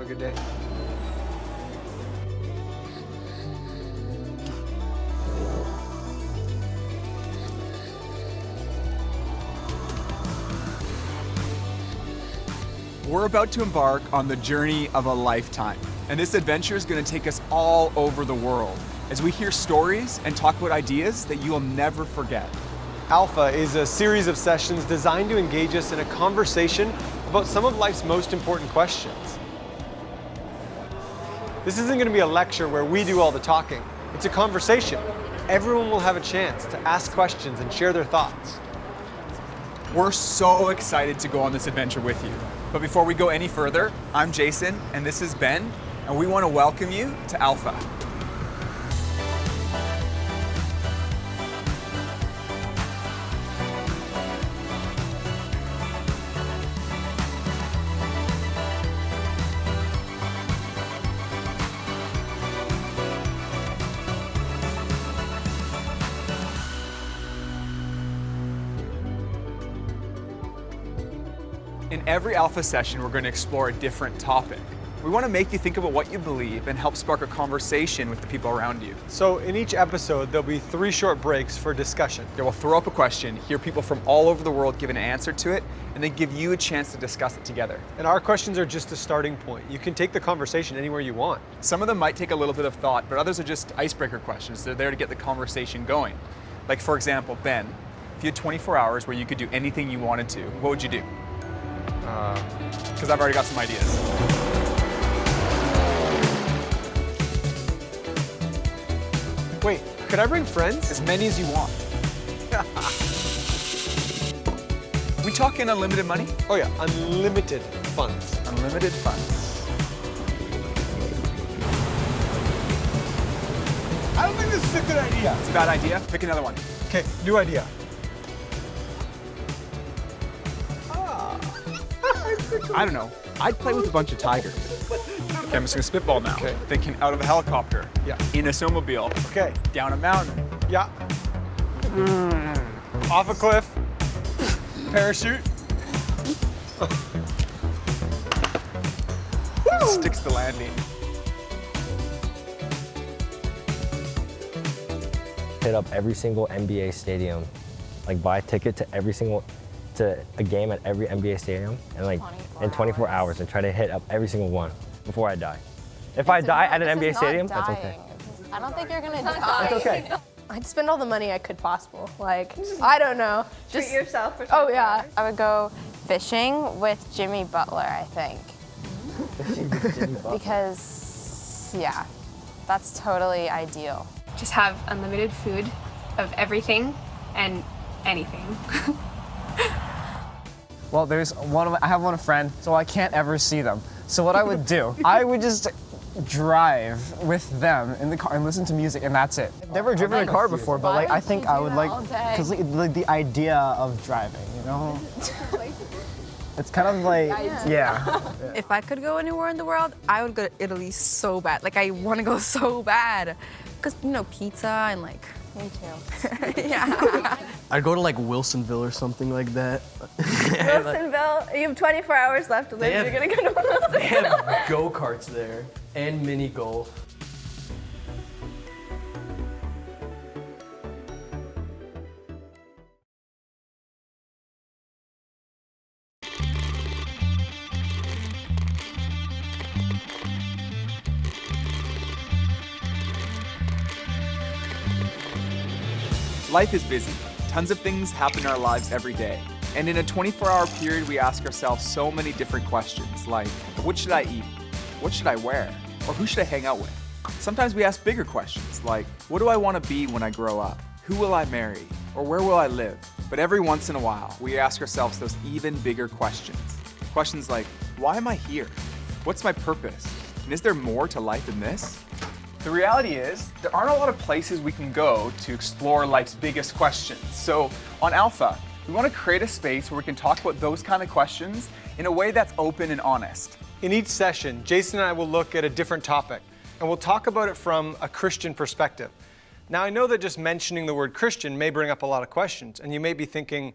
a good day. We're about to embark on the journey of a lifetime, and this adventure is going to take us all over the world as we hear stories and talk about ideas that you will never forget. Alpha is a series of sessions designed to engage us in a conversation about some of life's most important questions. This isn't going to be a lecture where we do all the talking. It's a conversation. Everyone will have a chance to ask questions and share their thoughts. We're so excited to go on this adventure with you. But before we go any further, I'm Jason and this is Ben, and we want to welcome you to Alpha. In every Alpha session, we're going to explore a different topic. We want to make you think about what you believe and help spark a conversation with the people around you. So in each episode, there'll be 3 short breaks for discussion. We'll throw up a question, hear people from all over the world give an answer to it, and then give you a chance to discuss it together. And our questions are just a starting point. You can take the conversation anywhere you want. Some of them might take a little bit of thought, but others are just icebreaker questions. They're there to get the conversation going. Like, for example, Ben, if you had 24 hours where you could do anything you wanted to, what would you do? Because I've already got some ideas. Wait, could I bring friends? As many as you want. We talking unlimited money? Oh yeah, unlimited funds. Unlimited funds. I don't think this is a good idea. It's a bad idea. Pick another one. Okay, new idea. I don't know. I'd play with a bunch of tigers. Okay, I'm just gonna spitball now. Okay. Thinking out of a helicopter. Yeah. In a snowmobile. Okay, Down a mountain. yeah. Off a cliff. Parachute. Sticks to landing. Hit up every single NBA stadium, like buy a ticket to a game at every NBA stadium, and like in 24 hours, and try to hit up every single one before I die. If I die at an NBA stadium, that's okay. I don't think you're gonna die. It's okay. I'd spend all the money I could possible. Like, I don't know. Treat yourself for Oh yeah. I would go fishing with Jimmy Butler, I think. Because, yeah, that's totally ideal. Just have unlimited food of everything and anything. Well, I have one friend, so I can't ever see them. So what I would do, I would just drive with them in the car and listen to music, and that's it. I've never driven a car before, but like I think I would like, because like the idea of driving, you know? It's kind of like, yeah. If I could go anywhere in the world, I would go to Italy so bad. Like, I want to go so bad. Because, you know, pizza and like... Me too. Yeah. I'd go to like Wilsonville or something like that. Wilsonville, you have 24 hours left to live. You're gonna go to Wilsonville. They have go-karts there and mini golf. Life is busy. Tons of things happen in our lives every day. And in a 24-hour period, we ask ourselves so many different questions like, what should I eat? What should I wear? Or who should I hang out with? Sometimes we ask bigger questions like, what do I want to be when I grow up? Who will I marry? Or where will I live? But every once in a while, we ask ourselves those even bigger questions. Questions like, why am I here? What's my purpose? And is there more to life than this? The reality is, there aren't a lot of places we can go to explore life's biggest questions. So on Alpha, we want to create a space where we can talk about those kind of questions in a way that's open and honest. In each session, Jason and I will look at a different topic, and we'll talk about it from a Christian perspective. Now, I know that just mentioning the word Christian may bring up a lot of questions, and you may be thinking,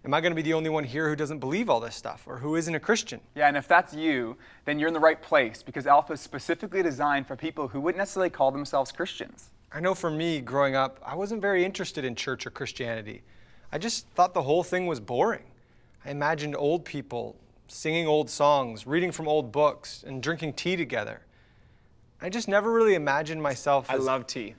Am I going to be the only one here who doesn't believe all this stuff or who isn't a Christian? Yeah, and if that's you, then you're in the right place because Alpha is specifically designed for people who wouldn't necessarily call themselves Christians. I know for me, growing up, I wasn't very interested in church or Christianity. I just thought the whole thing was boring. I imagined old people singing old songs, reading from old books, and drinking tea together. I just never really imagined myself as... I love tea.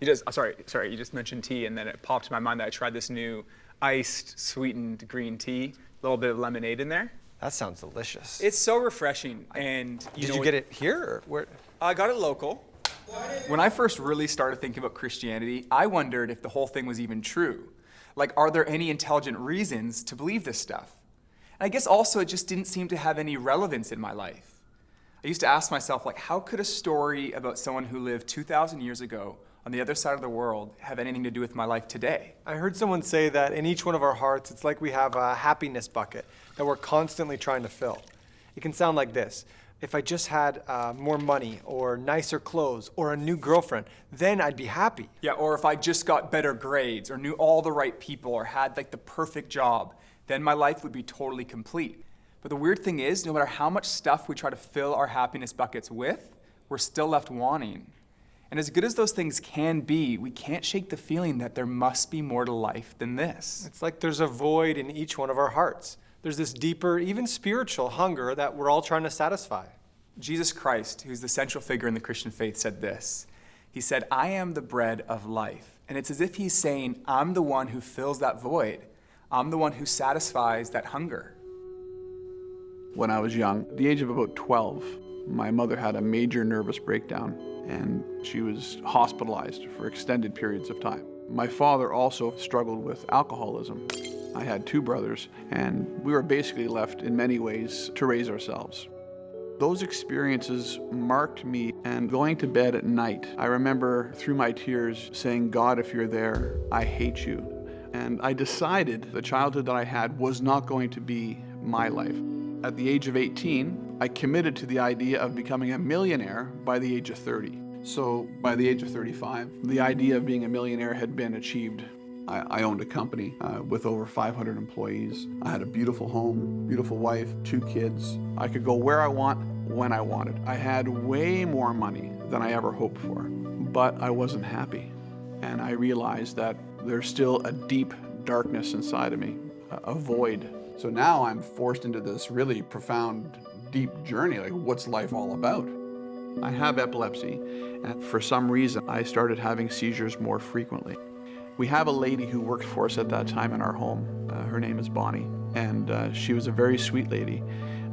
You just mentioned tea, and then it popped in my mind that I tried this new iced, sweetened green tea, a little bit of lemonade in there. That sounds delicious. It's so refreshing, and Did you get it here, or where? I got it local. When I first really started thinking about Christianity, I wondered if the whole thing was even true. Like, are there any intelligent reasons to believe this stuff? And I guess also it just didn't seem to have any relevance in my life. I used to ask myself, like, how could a story about someone who lived 2,000 years ago on the other side of the world have anything to do with my life today? I heard someone say that in each one of our hearts, it's like we have a happiness bucket that we're constantly trying to fill. It can sound like this. If I just had more money or nicer clothes or a new girlfriend, then I'd be happy. Yeah, or if I just got better grades or knew all the right people or had like the perfect job, then my life would be totally complete. But the weird thing is, no matter how much stuff we try to fill our happiness buckets with, we're still left wanting. And as good as those things can be, we can't shake the feeling that there must be more to life than this. It's like there's a void in each one of our hearts. There's this deeper, even spiritual hunger that we're all trying to satisfy. Jesus Christ, who's the central figure in the Christian faith, said this. He said, "I am the bread of life." And it's as if he's saying, I'm the one who fills that void. I'm the one who satisfies that hunger. When I was young, at the age of about 12, my mother had a major nervous breakdown, and she was hospitalized for extended periods of time. My father also struggled with alcoholism. I had two brothers, and we were basically left in many ways to raise ourselves. Those experiences marked me, and going to bed at night, I remember through my tears saying, "God, if you're there, I hate you." And I decided the childhood that I had was not going to be my life. At the age of 18, I committed to the idea of becoming a millionaire by the age of 30. So by the age of 35, the idea of being a millionaire had been achieved. I owned a company with over 500 employees. I had a beautiful home, beautiful wife, 2 kids. I could go where I want, when I wanted. I had way more money than I ever hoped for, but I wasn't happy. And I realized that there's still a deep darkness inside of me, a void. So now I'm forced into this really profound, deep journey. Like, what's life all about? I have epilepsy, and for some reason, I started having seizures more frequently. We have a lady who worked for us at that time in our home. Her name is Bonnie, and she was a very sweet lady,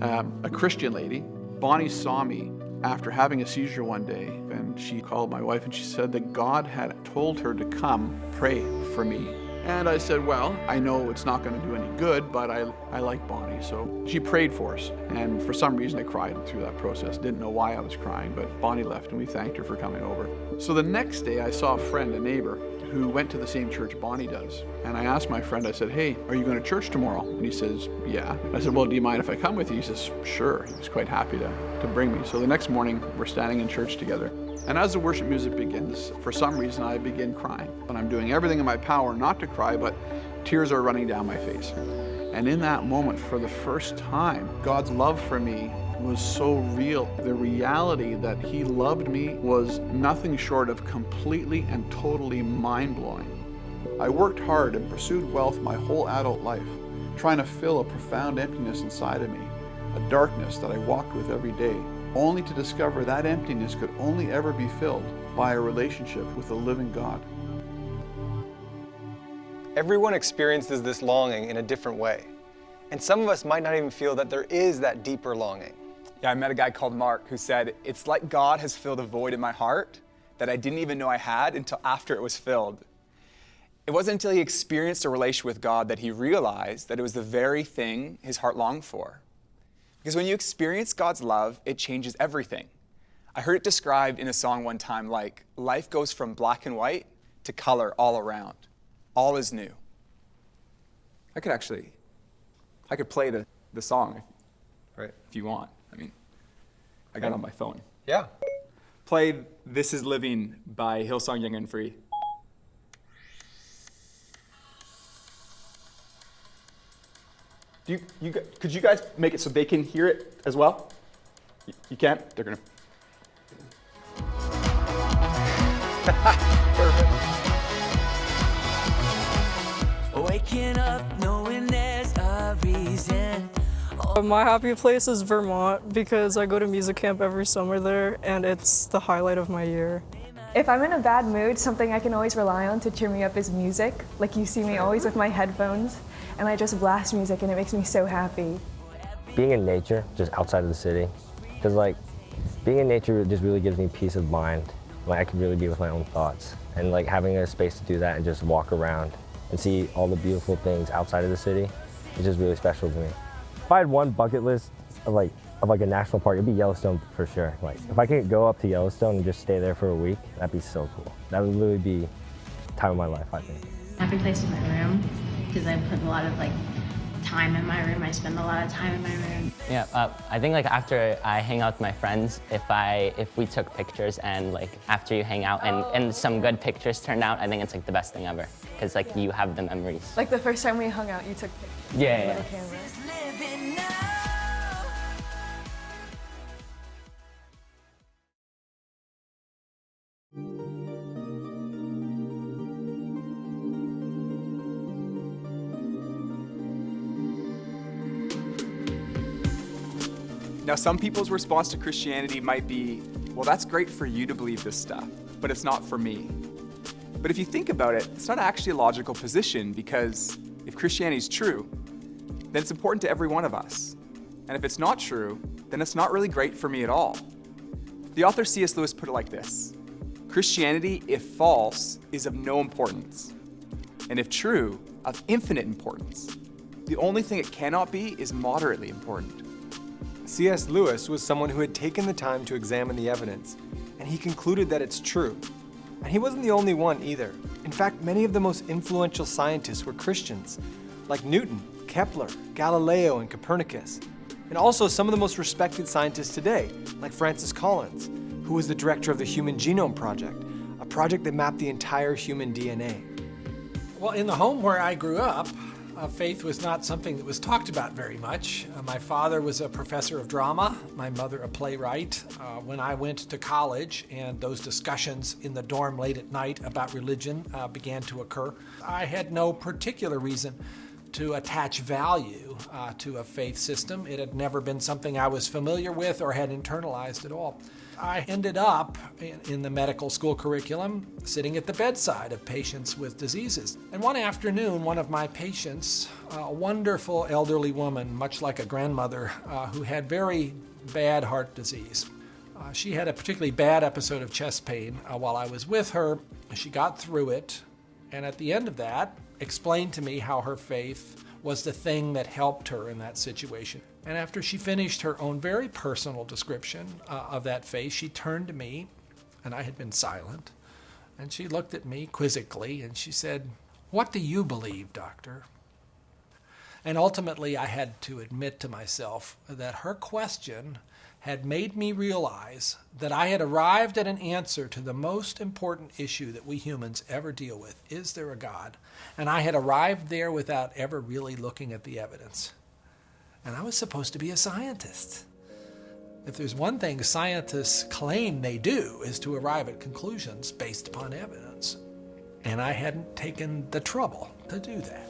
a Christian lady. Bonnie saw me after having a seizure one day, and she called my wife and she said that God had told her to come pray for me. And I said, well, I know it's not going to do any good, but I like Bonnie. So she prayed for us, and for some reason I cried through that process. Didn't know why I was crying, but Bonnie left and we thanked her for coming over. So the next day I saw a friend, a neighbor, who went to the same church Bonnie does. And I asked my friend, I said, "Hey, are you going to church tomorrow?" And he says, "Yeah." I said, "Well, do you mind if I come with you?" He says, "Sure." He was quite happy to bring me. So the next morning, we're standing in church together. And as the worship music begins, for some reason, I begin crying. And I'm doing everything in my power not to cry, but tears are running down my face. And in that moment, for the first time, God's love for me was so real. The reality that He loved me was nothing short of completely and totally mind-blowing. I worked hard and pursued wealth my whole adult life, trying to fill a profound emptiness inside of me, a darkness that I walked with every day, only to discover that emptiness could only ever be filled by a relationship with the living God. Everyone experiences this longing in a different way. And some of us might not even feel that there is that deeper longing. Yeah, I met a guy called Mark who said, "It's like God has filled a void in my heart that I didn't even know I had until after it was filled." It wasn't until he experienced a relationship with God that he realized that it was the very thing his heart longed for. Because when you experience God's love, it changes everything. I heard it described in a song one time like, life goes from black and white to color all around. All is new. I could play the song if you want. I mean, I got it on my phone. Yeah. Play This Is Living by Hillsong Young and Free. Could you guys make it so they can hear it as well? You can? They're gonna. Perfect. Waking up knowing there's a reason. My happy place is Vermont because I go to music camp every summer there and it's the highlight of my year. If I'm in a bad mood, something I can always rely on to cheer me up is music. Like you see me always with my headphones and I just blast music and it makes me so happy. Being in nature, just outside of the city, because like being in nature just really gives me peace of mind. Like I can really be with my own thoughts and like having a space to do that and just walk around and see all the beautiful things outside of the city is just really special to me. If I had one bucket list of like a national park, it'd be Yellowstone for sure. Like if I could go up to Yellowstone and just stay there for a week, that'd be so cool. That would really be the time of my life, I think. Happy place is my room because I put a lot of like time in my room. I spend a lot of time in my room. Yeah, I think like after I hang out with my friends, if we took pictures and like after you hang out and some good pictures turned out, I think it's like the best thing ever because like you have the memories. Like the first time we hung out, you took pictures. Yeah. With a camera. Now, some people's response to Christianity might be, well, that's great for you to believe this stuff, but it's not for me. But if you think about it, it's not actually a logical position because if Christianity is true, then it's important to every one of us. And if it's not true, then it's not really great for me at all. The author C.S. Lewis put it like this: Christianity, if false, is of no importance, and if true, of infinite importance. The only thing it cannot be is moderately important. C.S. Lewis was someone who had taken the time to examine the evidence, and he concluded that it's true. And he wasn't the only one either. In fact, many of the most influential scientists were Christians, like Newton, Kepler, Galileo, and Copernicus. And also some of the most respected scientists today, like Francis Collins, who was the director of the Human Genome Project, a project that mapped the entire human DNA. Well, in the home where I grew up, faith was not something that was talked about very much. My father was a professor of drama, my mother a playwright. When I went to college and those discussions in the dorm late at night about religion began to occur, I had no particular reason to attach value to a faith system. It had never been something I was familiar with or had internalized at all. I ended up in the medical school curriculum sitting at the bedside of patients with diseases. And one afternoon, one of my patients, a wonderful elderly woman, much like a grandmother, who had very bad heart disease. She had a particularly bad episode of chest pain while I was with her. She got through it, and at the end of that, explained to me how her faith was the thing that helped her in that situation. And after she finished her own very personal description of that faith, she turned to me, and I had been silent, and she looked at me quizzically, and she said, "What do you believe, doctor?" And ultimately, I had to admit to myself that her question had made me realize that I had arrived at an answer to the most important issue that we humans ever deal with. Is there a God? And I had arrived there without ever really looking at the evidence. And I was supposed to be a scientist. If there's one thing scientists claim they do is to arrive at conclusions based upon evidence. And I hadn't taken the trouble to do that.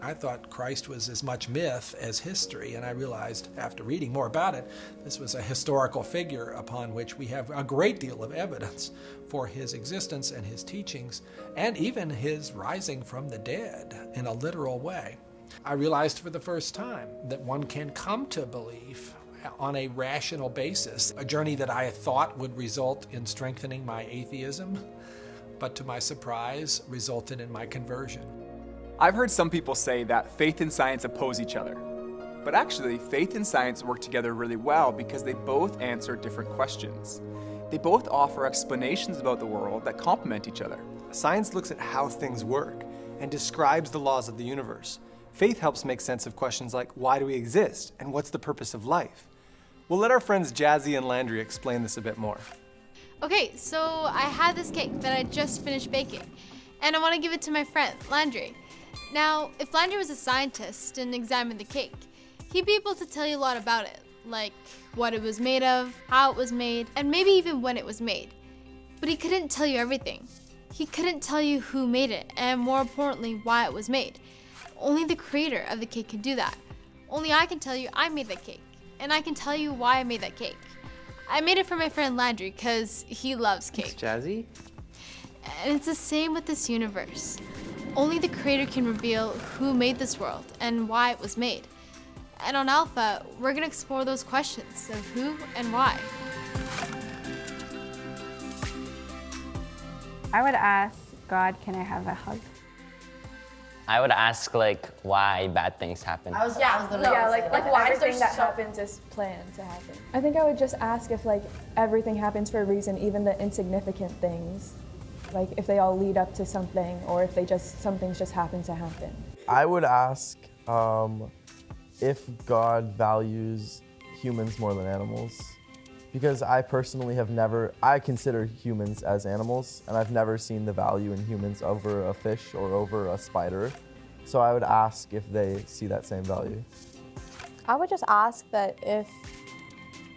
I thought Christ was as much myth as history, and I realized after reading more about it, this was a historical figure upon which we have a great deal of evidence for his existence and his teachings, and even his rising from the dead in a literal way. I realized for the first time that one can come to belief on a rational basis, a journey that I thought would result in strengthening my atheism, but to my surprise, resulted in my conversion. I've heard some people say that faith and science oppose each other. But actually, faith and science work together really well because they both answer different questions. They both offer explanations about the world that complement each other. Science looks at how things work and describes the laws of the universe. Faith helps make sense of questions like, why do we exist and what's the purpose of life? We'll let our friends Jazzy and Landry explain this a bit more. Okay, so I had this cake that I just finished baking, and I want to give it to my friend, Landry. Now, if Landry was a scientist and examined the cake, He'd be able to tell you a lot about it, like what it was made of, how it was made, and maybe even when it was made. But he couldn't tell you everything. He couldn't tell you who made it, and more importantly, why it was made. Only the creator of the cake can do that. Only I can tell you I made that cake, and I can tell you why I made that cake. I made it for my friend Landry because he loves cake. Thanks, Jazzy. And it's the same with this universe. Only the creator can reveal who made this world and why it was made. And on Alpha, we're gonna explore those questions of who and why. I would ask God, can I have a hug? I would ask like why bad things happen. Like why everything that happens is planned to happen. I think I would just ask if like everything happens for a reason, even the insignificant things. Like if they all lead up to something, or if some things just happen to happen. I would ask if God values humans more than animals. Because I personally I consider humans as animals, and I've never seen the value in humans over a fish or over a spider. So I would ask if they see that same value. I would just ask that if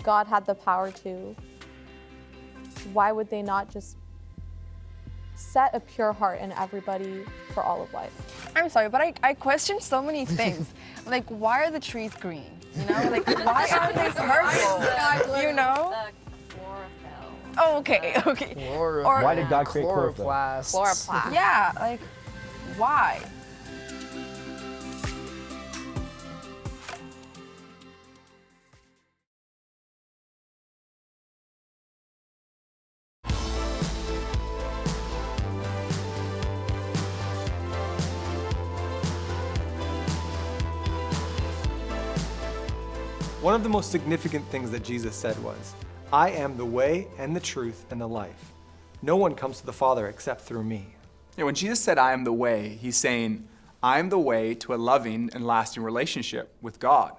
God had the power to, why would they not just set a pure heart in everybody for all of life? I'm sorry, but I question so many things. Like, why are the trees green? You know, like, why aren't they purple? You know? Oh, okay. Why did God create chlorophyll? Chloroplast. Yeah, like, why? One of the most significant things that Jesus said was, I am the way and the truth and the life. No one comes to the Father except through me. Yeah, when Jesus said, I am the way, he's saying, I am the way to a loving and lasting relationship with God.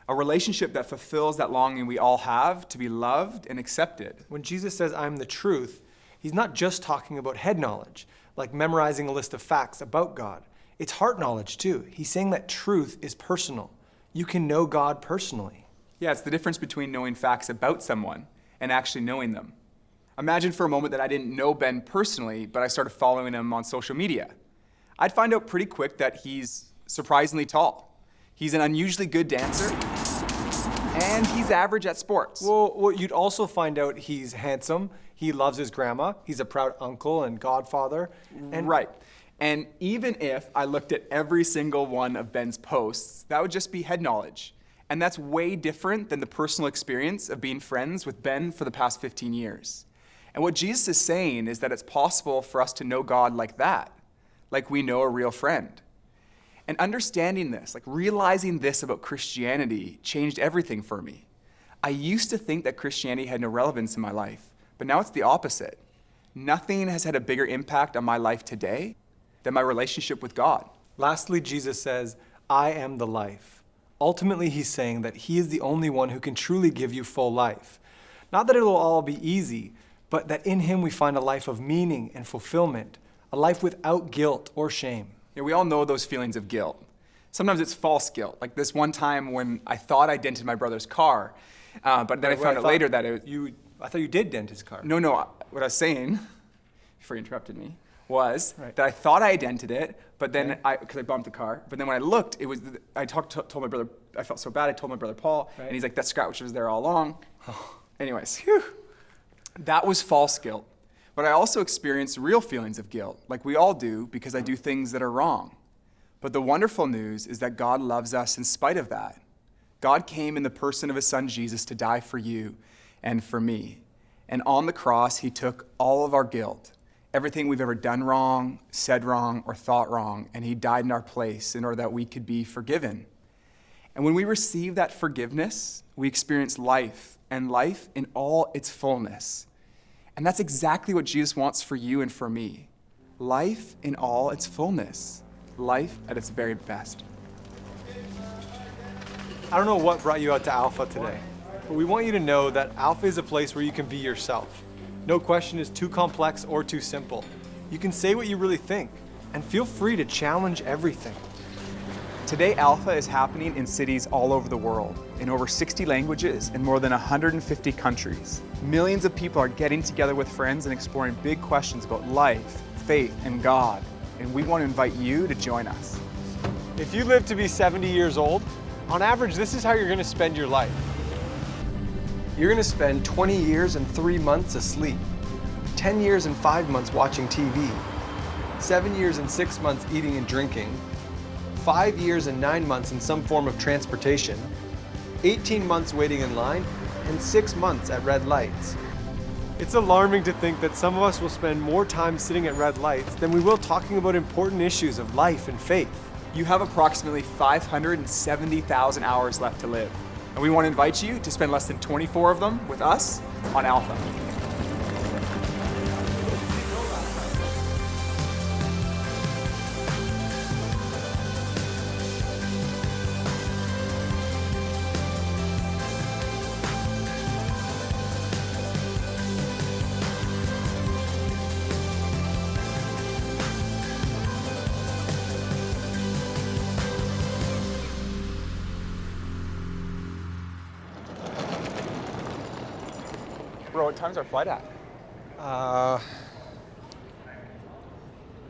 A relationship that fulfills that longing we all have to be loved and accepted. When Jesus says, I am the truth, he's not just talking about head knowledge, like memorizing a list of facts about God. It's heart knowledge too. He's saying that truth is personal. You can know God personally. Yeah, it's the difference between knowing facts about someone and actually knowing them. Imagine for a moment that I didn't know Ben personally, but I started following him on social media. I'd find out pretty quick that he's surprisingly tall. He's an unusually good dancer, and he's average at sports. Well, you'd also find out he's handsome, he loves his grandma, he's a proud uncle and godfather. And right. And even if I looked at every single one of Ben's posts, that would just be head knowledge. And that's way different than the personal experience of being friends with Ben for the past 15 years. And what Jesus is saying is that it's possible for us to know God like that, like we know a real friend. And understanding this, like realizing this about Christianity, changed everything for me. I used to think that Christianity had no relevance in my life, but now it's the opposite. Nothing has had a bigger impact on my life today than my relationship with God. Lastly, Jesus says, I am the life. Ultimately, he's saying that he is the only one who can truly give you full life. Not that it'll all be easy, but that in him we find a life of meaning and fulfillment, a life without guilt or shame. Yeah, we all know those feelings of guilt. Sometimes it's false guilt, like this one time when I thought I dented my brother's car, but then I found out later that I thought you did dent his car. No, what I was saying, before you interrupted me, was that I thought I dented it, but then because I bumped the car, but then when I looked, it was, told my brother, I felt so bad, I told my brother Paul, and he's like, that scratch was there all along. Anyways, that was false guilt. But I also experienced real feelings of guilt, like we all do, because I do things that are wrong. But the wonderful news is that God loves us in spite of that. God came in the person of his son Jesus to die for you and for me. And on the cross, he took all of our guilt, everything we've ever done wrong, said wrong, or thought wrong, and he died in our place in order that we could be forgiven. And when we receive that forgiveness, we experience life, and life in all its fullness. And that's exactly what Jesus wants for you and for me. Life in all its fullness. Life at its very best. I don't know what brought you out to Alpha today, but we want you to know that Alpha is a place where you can be yourself. No question is too complex or too simple. You can say what you really think, and feel free to challenge everything. Today, Alpha is happening in cities all over the world, in over 60 languages and more than 150 countries. Millions of people are getting together with friends and exploring big questions about life, faith, and God. And we want to invite you to join us. If you live to be 70 years old, on average, this is how you're going to spend your life. You're going to spend 20 years and 3 months asleep, 10 years and 5 months watching TV, 7 years and 6 months eating and drinking, 5 years and 9 months in some form of transportation, 18 months waiting in line, and 6 months at red lights. It's alarming to think that some of us will spend more time sitting at red lights than we will talking about important issues of life and faith. You have approximately 570,000 hours left to live, and we want to invite you to spend less than 24 of them with us on Alpha. Bro, what time's our flight at?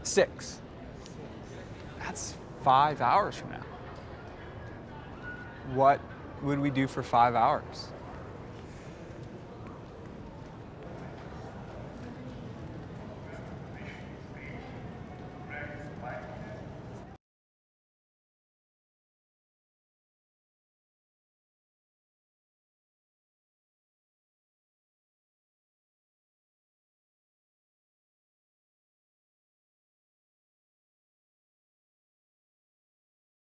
6. That's 5 hours from now. What would we do for 5 hours?